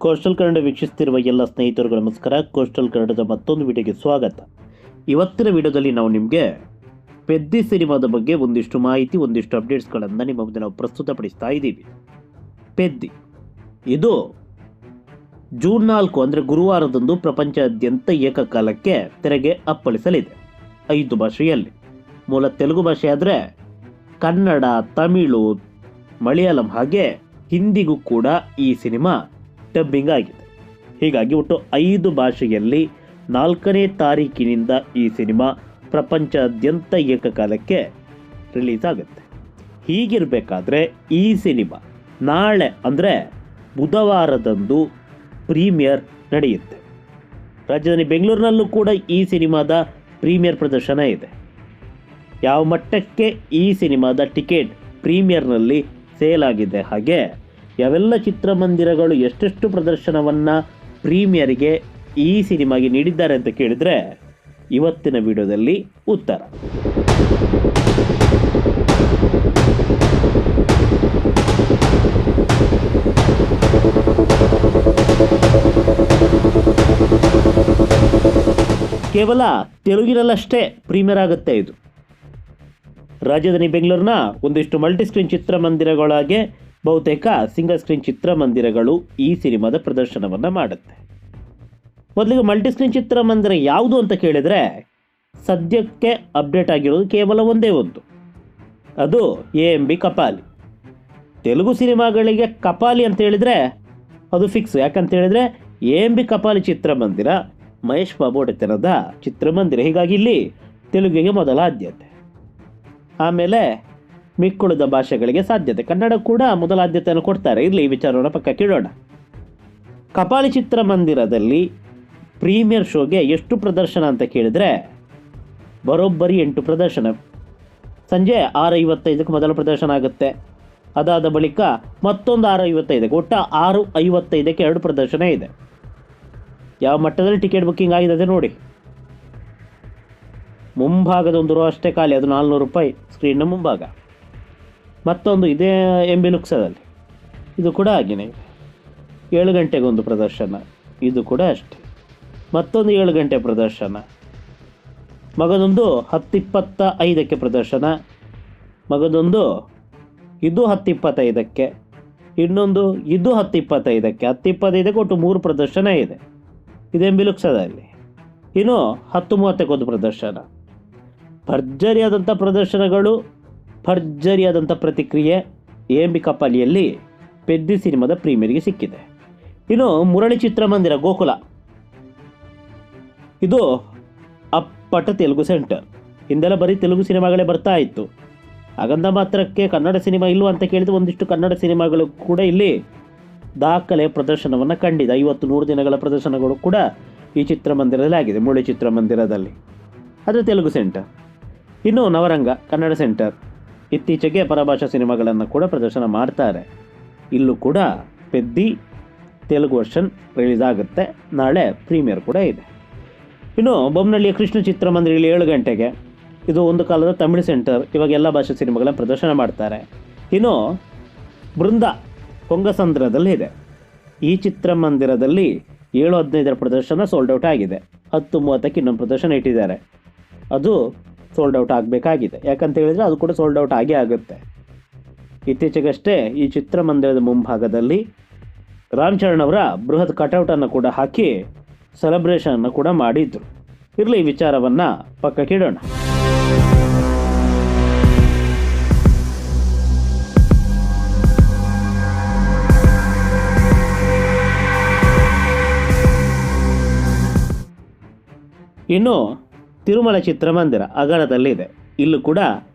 Coastal Kannada ವೀಕ್ಷಿಸ್ತಿರುವ ಎಲ್ಲ ಸ್ನೇಹಿತರಿಗೂ ನಮಸ್ಕಾರ. ಕೋಸ್ಟಲ್ ಕನ್ನಡದ ಮತ್ತೊಂದು ವಿಡಿಯೋಗೆ ಸ್ವಾಗತ. ಇವತ್ತಿನ ವಿಡಿಯೋದಲ್ಲಿ ನಾವು ನಿಮಗೆ ಪೆದ್ದಿ ಸಿನಿಮಾದ ಬಗ್ಗೆ ಒಂದಿಷ್ಟು ಮಾಹಿತಿ, ಒಂದಿಷ್ಟು ಅಪ್ಡೇಟ್ಸ್ಗಳನ್ನು ನಿಮ್ಮ ಮುಂದೆ ನಾವು ಪ್ರಸ್ತುತಪಡಿಸ್ತಾ ಇದ್ದೀವಿ. ಪೆದ್ದಿ ಇದು ಜೂನ್ 4 ಅಂದರೆ ಗುರುವಾರದಂದು ಪ್ರಪಂಚಾದ್ಯಂತ ಏಕಕಾಲಕ್ಕೆ ತೆರೆಗೆ ಅಪ್ಪಳಿಸಲಿದೆ. 5 ಭಾಷೆಯಲ್ಲಿ. ಮೂಲ ತೆಲುಗು ಭಾಷೆ ಆದರೆ ಕನ್ನಡ, ತಮಿಳು, ಮಲಯಾಳಂ ಹಾಗೆ ಹಿಂದಿಗೂ ಕೂಡ ಈ ಸಿನಿಮಾ ಡಬ್ಬಿಂಗ್ ಆಗಿದೆ. ಹೀಗಾಗಿ ಒಟ್ಟು 5 ಭಾಷೆಯಲ್ಲಿ 4ನೇ ತಾರೀಕಿನಿಂದ ಈ ಸಿನಿಮಾ ಪ್ರಪಂಚಾದ್ಯಂತ ಏಕಕಾಲಕ್ಕೆ ರಿಲೀಸ್ ಆಗುತ್ತೆ. ಹೀಗಿರಬೇಕಾದ್ರೆ ಈ ಸಿನಿಮಾ ನಾಳೆ ಅಂದರೆ ಬುಧವಾರದಂದು ಪ್ರೀಮಿಯರ್ ನಡೆಯುತ್ತೆ. ರಾಜಧಾನಿ ಬೆಂಗಳೂರಿನಲ್ಲೂ ಕೂಡ ಈ ಸಿನಿಮಾದ ಪ್ರೀಮಿಯರ್ ಪ್ರದರ್ಶನ ಇದೆ. ಯಾವ ಮಟ್ಟಕ್ಕೆ ಈ ಸಿನಿಮಾದ ಟಿಕೆಟ್ ಪ್ರೀಮಿಯರ್ನಲ್ಲಿ ಸೇಲ್ ಆಗಿದೆ, ಹಾಗೆ ಯಾವೆಲ್ಲ ಚಿತ್ರಮಂದಿರಗಳು ಎಷ್ಟೆಷ್ಟು ಪ್ರದರ್ಶನವನ್ನು ಪ್ರೀಮಿಯರ್ಗೆ ಈ ಸಿನಿಮಾಗೆ ನೀಡಿದ್ದಾರೆ ಅಂತ ಕೇಳಿದರೆ ಇವತ್ತಿನ ವಿಡಿಯೋದಲ್ಲಿ ಉತ್ತರ. ಕೇವಲ ತೆಲುಗಿನಲ್ಲಷ್ಟೇ ಪ್ರೀಮಿಯರ್ ಆಗುತ್ತೆ ಇದು. ರಾಜಧಾನಿ ಬೆಂಗಳೂರಿನ ಒಂದಿಷ್ಟು ಮಲ್ಟಿಸ್ಕ್ರೀನ್ ಚಿತ್ರಮಂದಿರಗಳಾಗೆ ಬಹುತೇಕ ಸಿಂಗಲ್ ಸ್ಕ್ರೀನ್ ಚಿತ್ರಮಂದಿರಗಳು ಈ ಸಿನಿಮಾದ ಪ್ರದರ್ಶನವನ್ನು ಮಾಡುತ್ತೆ. ಮೊದಲಿಗೆ ಮಲ್ಟಿಸ್ಕ್ರೀನ್ ಚಿತ್ರಮಂದಿರ ಯಾವುದು ಅಂತ ಕೇಳಿದರೆ ಸದ್ಯಕ್ಕೆ ಅಪ್ಡೇಟ್ ಆಗಿರೋದು ಕೇವಲ ಒಂದೇ ಒಂದು, ಅದು AMB ಕಪಾಲಿ. ತೆಲುಗು ಸಿನಿಮಾಗಳಿಗೆ ಕಪಾಲಿ ಅಂತ ಹೇಳಿದರೆ ಅದು ಫಿಕ್ಸ್. ಯಾಕಂತ ಹೇಳಿದರೆ AMB ಕಪಾಲಿ ಚಿತ್ರಮಂದಿರ ಮಹೇಶ್ ಬಾಬು ಒಡೆತನದ ಚಿತ್ರಮಂದಿರ. ಹೀಗಾಗಿ ಇಲ್ಲಿ ತೆಲುಗಿಗೆ ಮೊದಲ ಆದ್ಯತೆ, ಆಮೇಲೆ ಮಿಕ್ಕುಳಿದ ಭಾಷೆಗಳಿಗೆ ಸಾಧ್ಯತೆ. ಕನ್ನಡ ಕೂಡ ಮೊದಲ ಆದ್ಯತೆಯನ್ನು ಕೊಡ್ತಾರೆ. ಇರಲಿ, ಈ ವಿಚಾರವನ್ನು ಪಕ್ಕಕ್ಕೆ ಇಡೋಣ. ಕಪಾಲಿ ಚಿತ್ರಮಂದಿರದಲ್ಲಿ ಪ್ರೀಮಿಯರ್ ಶೋಗೆ ಎಷ್ಟು ಪ್ರದರ್ಶನ ಅಂತ ಕೇಳಿದರೆ ಬರೋಬ್ಬರಿ 8 ಪ್ರದರ್ಶನ. ಸಂಜೆ 6:55ಕ್ಕೆ ಮೊದಲ ಪ್ರದರ್ಶನ ಆಗುತ್ತೆ. ಅದಾದ ಬಳಿಕ ಮತ್ತೊಂದು 6:55ಕ್ಕೆ, ಒಟ್ಟು 6:55ಕ್ಕೆ 2 ಪ್ರದರ್ಶನ ಇದೆ. ಯಾವ ಮಟ್ಟದಲ್ಲಿ ಟಿಕೆಟ್ ಬುಕ್ಕಿಂಗ್ ಆಗಿದೆ ನೋಡಿ. ಮುಂಭಾಗದ ಒಂದು ರೋ ಅಷ್ಟೇ ಖಾಲಿ, ಅದು 400 ರೂಪಾಯಿ ಸ್ಕ್ರೀನ್ನ ಮುಂಭಾಗ. ಮತ್ತೊಂದು ಇದೇ MB ಲುಕ್ಸದಲ್ಲಿ, ಇದು ಕೂಡ ಹಾಗೆಯೇ 7 ಗಂಟೆಗೆ ಒಂದು ಪ್ರದರ್ಶನ, ಇದು ಕೂಡ ಅಷ್ಟೇ. ಮತ್ತೊಂದು 7 ಗಂಟೆ ಪ್ರದರ್ಶನ. ಮಗದೊಂದು 10:25ಕ್ಕೆ ಪ್ರದರ್ಶನ, ಮಗದೊಂದು ಇದು 10:25ಕ್ಕೆ, ಇನ್ನೊಂದು ಇದು 10:25ಕ್ಕೆ, 10:25ಕ್ಕೆ ಒಟ್ಟು 3 ಪ್ರದರ್ಶನ ಇದೆ. ಇದು MB ಲುಕ್ಸದಲ್ಲಿ. ಇನ್ನು 10:30ಕ್ಕೆ ಒಂದು ಪ್ರದರ್ಶನ. ಭರ್ಜರಿಯಾದಂಥ ಪ್ರದರ್ಶನಗಳು, ಭರ್ಜರಿಯಾದಂಥ ಪ್ರತಿಕ್ರಿಯೆ AMB ಕಪಾಲಿಯಲ್ಲಿ ಪೆದ್ದಿ ಸಿನಿಮಾದ ಪ್ರೀಮಿಯರ್ಗೆ ಸಿಕ್ಕಿದೆ. ಇನ್ನು ಮುರಳಿ ಚಿತ್ರಮಂದಿರ ಗೋಕುಲ, ಇದು ಅಪ್ಪಟ ತೆಲುಗು ಸೆಂಟರ್. ಹಿಂದೆಲ್ಲ ಬರೀ ತೆಲುಗು ಸಿನಿಮಾಗಳೇ ಬರ್ತಾ ಇತ್ತು. ಹಾಗಂದ ಮಾತ್ರಕ್ಕೆ ಕನ್ನಡ ಸಿನಿಮಾ ಇಲ್ವ ಅಂತ ಕೇಳಿದ್ರೆ ಒಂದಿಷ್ಟು ಕನ್ನಡ ಸಿನಿಮಾಗಳು ಕೂಡ ಇಲ್ಲಿ ದಾಖಲೆ ಪ್ರದರ್ಶನವನ್ನು ಕಂಡಿದೆ. 50-100 ದಿನಗಳ ಪ್ರದರ್ಶನಗಳು ಕೂಡ ಈ ಚಿತ್ರಮಂದಿರದಲ್ಲಿ ಆಗಿದೆ, ಮುರಳಿ ಚಿತ್ರಮಂದಿರದಲ್ಲಿ. ಅದು ತೆಲುಗು ಸೆಂಟರ್. ಇನ್ನು ನವರಂಗ ಕನ್ನಡ ಸೆಂಟರ್ ಇತ್ತೀಚೆಗೆ ಪರಭಾಷಾ ಸಿನಿಮಾಗಳನ್ನು ಕೂಡ ಪ್ರದರ್ಶನ ಮಾಡ್ತಾರೆ. ಇಲ್ಲೂ ಕೂಡ ಪೆದ್ದಿ ತೆಲುಗು ವರ್ಷನ್ ರಿಲೀಸ್ ಆಗುತ್ತೆ. ನಾಳೆ ಪ್ರೀಮಿಯರ್ ಕೂಡ ಇದೆ. ಇನ್ನು ಬೊಮ್ಮನಹಳ್ಳಿಯ ಕೃಷ್ಣ ಚಿತ್ರಮಂದಿರದಲ್ಲಿ 7 ಗಂಟೆಗೆ, ಇದು ಒಂದು ಕಾಲದ ತಮಿಳು ಸೆಂಟರ್. ಇವಾಗ ಎಲ್ಲ ಭಾಷೆ ಸಿನಿಮಾಗಳನ್ನು ಪ್ರದರ್ಶನ ಮಾಡ್ತಾರೆ. ಇನ್ನು ಬೃಂದ ಹೊಂಗಸಂದ್ರದಲ್ಲಿ ಇದೆ. ಈ ಚಿತ್ರಮಂದಿರದಲ್ಲಿ 7:15 ಪ್ರದರ್ಶನ ಸೋಲ್ಡ್ ಔಟ್ ಆಗಿದೆ. 10:30ಕ್ಕೆ ಇನ್ನೊಂದು ಪ್ರದರ್ಶನ ಇಟ್ಟಿದ್ದಾರೆ. ಅದು ಸೋಲ್ಡ್ ಔಟ್ ಆಗಬೇಕಾಗಿದೆ. ಯಾಕಂತ ಹೇಳಿದರೆ ಅದು ಕೂಡ ಸೋಲ್ಡ್ ಔಟ್ ಆಗೇ ಆಗುತ್ತೆ. ಇತ್ತೀಚೆಗಷ್ಟೇ ಈ ಚಿತ್ರಮಂದಿರದ ಮುಂಭಾಗದಲ್ಲಿ ರಾಮ್ ಚರಣ್ ಅವರ ಬೃಹತ್ ಕಟೌಟನ್ನು ಕೂಡ ಹಾಕಿ ಸೆಲೆಬ್ರೇಷನ್ನು ಕೂಡ ಮಾಡಿದ್ರು. ಇರಲಿ, ಈ ವಿಚಾರವನ್ನು ಪಕ್ಕಕ್ಕೆ ಇಡೋಣ. ಇನ್ನು ತಿರುಮಲ ಚಿತ್ರಮಂದಿರ ಅಗರದಲ್ಲಿದೆ. ಇಲ್ಲೂ ಕೂಡ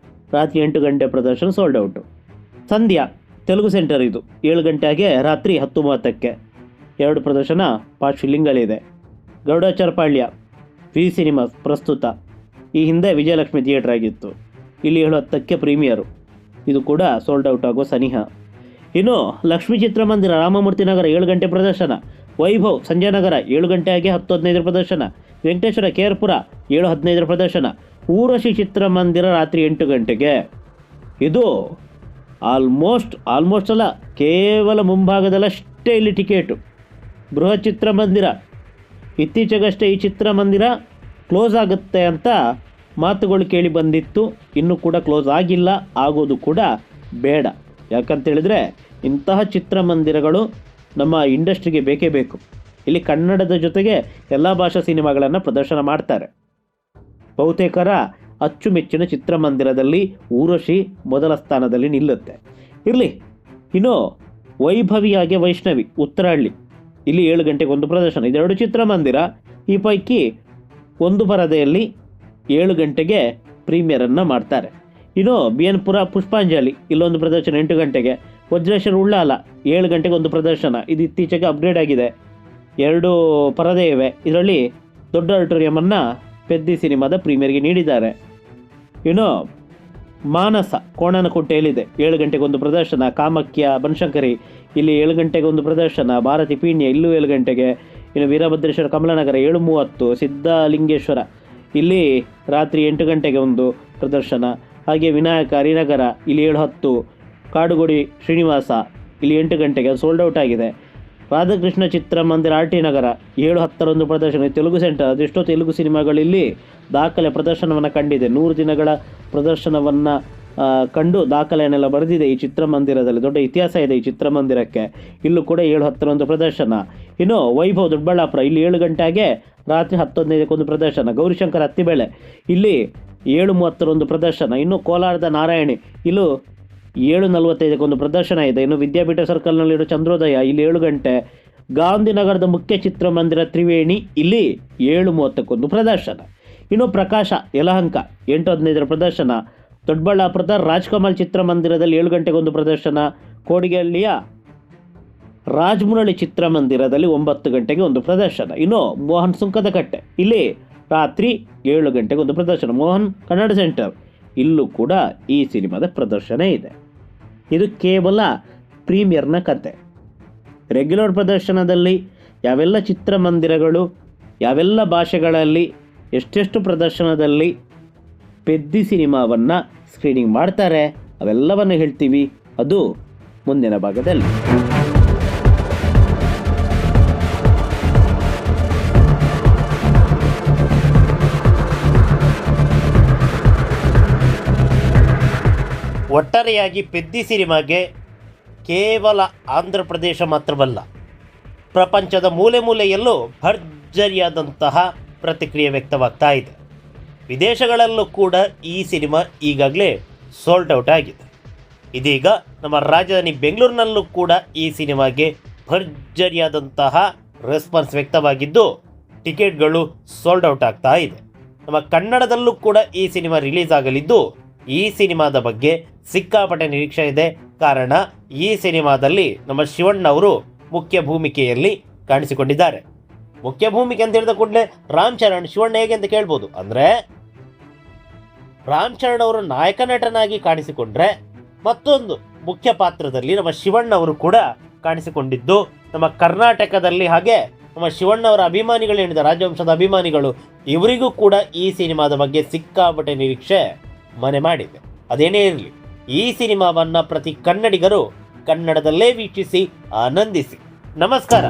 ರಾತ್ರಿ 8 ಗಂಟೆ ಪ್ರದರ್ಶನ ಸೋಲ್ಡ್ ಔಟು. ಸಂಧ್ಯಾ ತೆಲುಗು ಸೆಂಟರ್, ಇದು 7 ಗಂಟೆಗೆ ರಾತ್ರಿ 10:30ಕ್ಕೆ 2 ಪ್ರದರ್ಶನ ಪಾಶ್ವಿಲಿಂಗಲ್ಲಿದೆ. ಗೌಡಾಚಾರಪಾಳ್ಯ ವಿ ಸಿನಿಮಾಸ್ ಪ್ರಸ್ತುತ. ಈ ಹಿಂದೆ ವಿಜಯಲಕ್ಷ್ಮಿ ಥಿಯೇಟರ್ ಆಗಿತ್ತು. ಇಲ್ಲಿ 7:10ಕ್ಕೆ ಪ್ರೀಮಿಯರು. ಇದು ಕೂಡ ಸೋಲ್ಡ್ ಔಟ್ ಆಗೋ ಸನಿಹ. ಇನ್ನು ಲಕ್ಷ್ಮೀ ಚಿತ್ರಮಂದಿರ ರಾಮಮೂರ್ತಿ ನಗರ 7 ಗಂಟೆ ಪ್ರದರ್ಶನ. ವೈಭವ್ ಸಂಜಯನಗರ 7 ಗಂಟೆಗೆ 10:15 ಪ್ರದರ್ಶನ. ವೆಂಕಟೇಶ್ವರ ಕೇರ್ಪುರ 7:15 ಪ್ರದರ್ಶನ. ಊರ್ವಶಿ ಚಿತ್ರಮಂದಿರ ರಾತ್ರಿ 8 ಗಂಟೆಗೆ. ಇದು ಆಲ್ಮೋಸ್ಟ್ ಅಲ್ಲ, ಕೇವಲ ಮುಂಭಾಗದಲ್ಲಷ್ಟೇ ಇಲ್ಲಿ ಟಿಕೆಟು. ಬೃಹತ್ ಚಿತ್ರಮಂದಿರ. ಇತ್ತೀಚೆಗಷ್ಟೇ ಈ ಚಿತ್ರಮಂದಿರ ಕ್ಲೋಸ್ ಆಗುತ್ತೆ ಅಂತ ಮಾತುಗಳು ಕೇಳಿ ಬಂದಿತ್ತು. ಇನ್ನೂ ಕೂಡ ಕ್ಲೋಸ್ ಆಗಿಲ್ಲ, ಆಗೋದು ಕೂಡ ಬೇಡ. ಯಾಕಂತೇಳಿದರೆ ಇಂತಹ ಚಿತ್ರಮಂದಿರಗಳು ನಮ್ಮ ಇಂಡಸ್ಟ್ರಿಗೆ ಬೇಕೇ ಬೇಕು. ಇಲ್ಲಿ ಕನ್ನಡದ ಜೊತೆಗೆ ಎಲ್ಲ ಭಾಷಾ ಸಿನಿಮಾಗಳನ್ನು ಪ್ರದರ್ಶನ ಮಾಡ್ತಾರೆ. ಬಹುತೇಕರ ಅಚ್ಚುಮೆಚ್ಚಿನ ಚಿತ್ರಮಂದಿರದಲ್ಲಿ ಊರ್ವಶಿ ಮೊದಲ ಸ್ಥಾನದಲ್ಲಿ ನಿಲ್ಲುತ್ತೆ. ಇರಲಿ, ಇನ್ನು ವೈಭವಿಯಾಗಿ ವೈಷ್ಣವಿ ಉತ್ತರಹಳ್ಳಿ, ಇಲ್ಲಿ 7 ಗಂಟೆಗೆ ಒಂದು ಪ್ರದರ್ಶನ. ಇದೆರಡು ಚಿತ್ರಮಂದಿರ. ಈ ಪೈಕಿ ಒಂದು ಪರದೆಯಲ್ಲಿ 7 ಗಂಟೆಗೆ ಪ್ರೀಮಿಯರನ್ನು ಮಾಡ್ತಾರೆ. ಇನ್ನು BN ಪುರ ಪುಷ್ಪಾಂಜಲಿ, ಇಲ್ಲೊಂದು ಪ್ರದರ್ಶನ 8 ಗಂಟೆಗೆ. ವಜ್ರೇಶ್ವರ ಉಳ್ಳಾಲ 7 ಗಂಟೆಗೆ ಒಂದು ಪ್ರದರ್ಶನ. ಇದು ಇತ್ತೀಚೆಗೆ ಅಪ್ಗ್ರೇಡ್ ಆಗಿದೆ, 2 ಪರದೆ ಇವೆ. ಇದರಲ್ಲಿ ದೊಡ್ಡ ಆಡಿಟೋರಿಯಮನ್ನು ಪೆದ್ದಿ ಸಿನಿಮಾದ ಪ್ರೀಮಿಯರ್ಗೆ ನೀಡಿದ್ದಾರೆ. ಇನ್ನು ಮಾನಸ ಕೋಣನಕುಂಟೆಯಲ್ಲಿದೆ, 7 ಗಂಟೆಗೆ ಒಂದು ಪ್ರದರ್ಶನ. ಕಾಮಾಖ್ಯ ಬನಶಂಕರಿ, ಇಲ್ಲಿ 7 ಗಂಟೆಗೆ ಒಂದು ಪ್ರದರ್ಶನ. ಭಾರತಿ ಪೀಣ್ಯ, ಇಲ್ಲೂ 7 ಗಂಟೆಗೆ. ಇನ್ನು ವೀರಭದ್ರೇಶ್ವರ ಕಮಲನಗರ 7:30. ಸಿದ್ಧಲಿಂಗೇಶ್ವರ, ಇಲ್ಲಿ ರಾತ್ರಿ 8 ಗಂಟೆಗೆ ಒಂದು ಪ್ರದರ್ಶನ. ಹಾಗೆ ವಿನಾಯಕ ಹರಿನಗರ, ಇಲ್ಲಿ 7:10. ಕಾಡುಗೋಡಿ ಶ್ರೀನಿವಾಸ, ಇಲ್ಲಿ 8 ಗಂಟೆಗೆ, ಅದು ಸೋಲ್ಡ್ ಔಟ್ ಆಗಿದೆ. ರಾಧಾಕೃಷ್ಣ ಚಿತ್ರಮಂದಿರ RT ನಗರ 7:10 ಪ್ರದರ್ಶನ. ತೆಲುಗು ಸೆಂಟರ್, ಅದೆಷ್ಟೋ ತೆಲುಗು ಸಿನಿಮಾಗಳಲ್ಲಿ ದಾಖಲೆ ಪ್ರದರ್ಶನವನ್ನು ಕಂಡಿದೆ. 100 ದಿನಗಳ ಪ್ರದರ್ಶನವನ್ನು ಕಂಡು ದಾಖಲೆಯನ್ನೆಲ್ಲ ಬರೆದಿದೆ ಈ ಚಿತ್ರಮಂದಿರದಲ್ಲಿ. ದೊಡ್ಡ ಇತಿಹಾಸ ಇದೆ ಈ ಚಿತ್ರಮಂದಿರಕ್ಕೆ. ಇಲ್ಲೂ ಕೂಡ 7:10 ಪ್ರದರ್ಶನ. ಇನ್ನು ವೈಭವ್ ದೊಡ್ಡಬಳ್ಳಾಪುರ, ಇಲ್ಲಿ 7 ಗಂಟೆಗೆ ರಾತ್ರಿ 10:15 ಪ್ರದರ್ಶನ. ಗೌರಿಶಂಕರ್ ಅತ್ತಿಬೇಳೆ, ಇಲ್ಲಿ 7:30 ಪ್ರದರ್ಶನ. ಇನ್ನು ಕೋಲಾರದ ನಾರಾಯಣಿ, ಇಲ್ಲೂ 7:45 ಪ್ರದರ್ಶನ ಇದೆ. ಇನ್ನು ವಿದ್ಯಾಪೀಠ ಸರ್ಕಲ್ನಲ್ಲಿರೋ ಚಂದ್ರೋದಯ, ಇಲ್ಲಿ 7 ಗಂಟೆ. ಗಾಂಧಿನಗರದ ಮುಖ್ಯ ಚಿತ್ರಮಂದಿರ ತ್ರಿವೇಣಿ, ಇಲ್ಲಿ 7:30 ಪ್ರದರ್ಶನ. ಇನ್ನು ಪ್ರಕಾಶ ಯಲಹಂಕ 8:15 ಪ್ರದರ್ಶನ. ದೊಡ್ಡಬಳ್ಳಾಪುರದ ರಾಜ್ಕಮಲ್ ಚಿತ್ರಮಂದಿರದಲ್ಲಿ 7 ಗಂಟೆಗೆ ಒಂದು ಪ್ರದರ್ಶನ. ಕೋಡಿಗಳ್ಳಿಯ ರಾಜಮುರಳಿ ಚಿತ್ರಮಂದಿರದಲ್ಲಿ 9 ಗಂಟೆಗೆ ಒಂದು ಪ್ರದರ್ಶನ. ಇನ್ನು ಮೋಹನ್ ಸುಂಕದಕಟ್ಟೆ, ಇಲ್ಲಿ ರಾತ್ರಿ 7 ಗಂಟೆಗೆ ಒಂದು ಪ್ರದರ್ಶನ. ಮೋಹನ್ ಕನ್ನಡ ಸೆಂಟರ್, ಇಲ್ಲೂ ಕೂಡ ಈ ಸಿನಿಮಾದ ಪ್ರದರ್ಶನ ಇದೆ. ಇದು ಕೇವಲ ಪ್ರೀಮಿಯರ್ನ ಕತೆ. ರೆಗ್ಯುಲರ್ ಪ್ರದರ್ಶನದಲ್ಲಿ ಯಾವೆಲ್ಲ ಚಿತ್ರಮಂದಿರಗಳು, ಯಾವೆಲ್ಲ ಭಾಷೆಗಳಲ್ಲಿ, ಎಷ್ಟೆಷ್ಟು ಪ್ರದರ್ಶನದಲ್ಲಿ ಪೆದ್ದಿ ಸಿನಿಮಾವನ್ನು ಸ್ಕ್ರೀನಿಂಗ್ ಮಾಡ್ತಾರೆ, ಅವೆಲ್ಲವನ್ನು ಹೇಳ್ತೀವಿ. ಅದು ಮುಂದಿನ ಭಾಗದಲ್ಲಿ. ಒಟ್ಟಾರೆಯಾಗಿ ಪೆದ್ದಿ ಸಿನಿಮಾಗೆ ಕೇವಲ ಆಂಧ್ರ ಪ್ರದೇಶ ಮಾತ್ರವಲ್ಲ, ಪ್ರಪಂಚದ ಮೂಲೆ ಮೂಲೆಯಲ್ಲೂ ಭರ್ಜರಿಯಾದಂತಹ ಪ್ರತಿಕ್ರಿಯೆ ವ್ಯಕ್ತವಾಗ್ತಾ ಇದೆ. ವಿದೇಶಗಳಲ್ಲೂ ಕೂಡ ಈ ಸಿನಿಮಾ ಈಗಾಗಲೇ ಸೋಲ್ಡ್ ಔಟ್ ಆಗಿದೆ. ಇದೀಗ ನಮ್ಮ ರಾಜಧಾನಿ ಬೆಂಗಳೂರಿನಲ್ಲೂ ಕೂಡ ಈ ಸಿನಿಮಾಗೆ ಭರ್ಜರಿಯಾದಂತಹ ರೆಸ್ಪಾನ್ಸ್ ವ್ಯಕ್ತವಾಗಿದ್ದು ಟಿಕೆಟ್ಗಳು ಸೋಲ್ಡ್ ಔಟ್ ಆಗ್ತಾ ಇದೆ. ನಮ್ಮ ಕನ್ನಡದಲ್ಲೂ ಕೂಡ ಈ ಸಿನಿಮಾ ರಿಲೀಸ್ ಆಗಲಿದ್ದು ಈ ಸಿನಿಮಾದ ಬಗ್ಗೆ ಸಿಕ್ಕಾಪಟ್ಟೆ ನಿರೀಕ್ಷೆ ಇದೆ. ಕಾರಣ ಈ ಸಿನಿಮಾದಲ್ಲಿ ನಮ್ಮ ಶಿವಣ್ಣ ಅವರು ಮುಖ್ಯ ಭೂಮಿಕೆಯಲ್ಲಿ ಕಾಣಿಸಿಕೊಂಡಿದ್ದಾರೆ. ಮುಖ್ಯ ಭೂಮಿಕೆ ಅಂತ ಹೇಳಿದ ಕೂಡಲೇ ರಾಮ್ ಚರಣ್, ಶಿವಣ್ಣ ಹೇಗೆ ಅಂತ ಕೇಳ್ಬೋದು. ಅಂದರೆ ರಾಮ್ ಚರಣ್ ಅವರು ನಾಯಕ ನಟನಾಗಿ ಕಾಣಿಸಿಕೊಂಡ್ರೆ ಮತ್ತೊಂದು ಮುಖ್ಯ ಪಾತ್ರದಲ್ಲಿ ನಮ್ಮ ಶಿವಣ್ಣ ಅವರು ಕೂಡ ಕಾಣಿಸಿಕೊಂಡಿದ್ದು ನಮ್ಮ ಕರ್ನಾಟಕದಲ್ಲಿ, ಹಾಗೆ ನಮ್ಮ ಶಿವಣ್ಣವರ ಅಭಿಮಾನಿಗಳೇನಿದೆ, ರಾಜವಂಶದ ಅಭಿಮಾನಿಗಳು, ಇವರಿಗೂ ಕೂಡ ಈ ಸಿನಿಮಾದ ಬಗ್ಗೆ ಸಿಕ್ಕಾಪಟ್ಟೆ ನಿರೀಕ್ಷೆ ಮನೆ ಮಾಡಿದೆ. ಅದೇನೇ ಇರಲಿ, ಈ ಸಿನಿಮಾವನ್ನು ಪ್ರತಿ ಕನ್ನಡಿಗರು ಕನ್ನಡದಲ್ಲೇ ವೀಕ್ಷಿಸಿ ಆನಂದಿಸಿ. ನಮಸ್ಕಾರ.